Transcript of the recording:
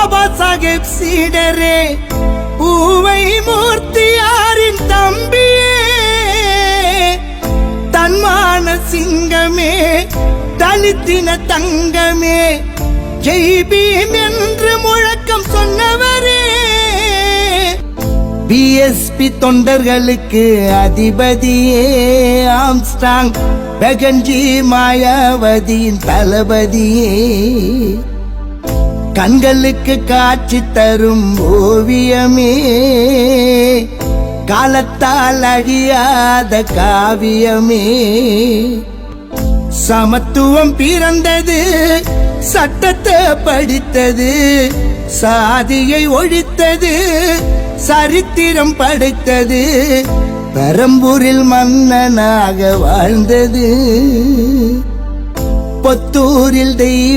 பாபா சாஹேப் சீடரே, பூவை மூர்த்தியாரின் தம்பியே, தன்மான சிங்கமே, தலித்தின தங்கமே, ஜெய் பீம் என்று முழக்கம் சொன்னவரே, பிஎஸ்பி தொண்டர்களுக்கு அதிபதியே, ஆம்ஸ்டாங் பெகன்ஜி மாயாவதியின் தளபதியே, கண்களுக்கு காட்சி தரும் ஓவியமே, காலத்தால் அழியாத காவியமே, சமத்துவம் பிறந்தது, சட்டத்தை படித்தது, சாதியை ஒழித்தது, சரித்திரம் படைத்தது, பெரம்பூரில் மன்னனாக வாழ்ந்தது, பொத்தூரில் தெய்வ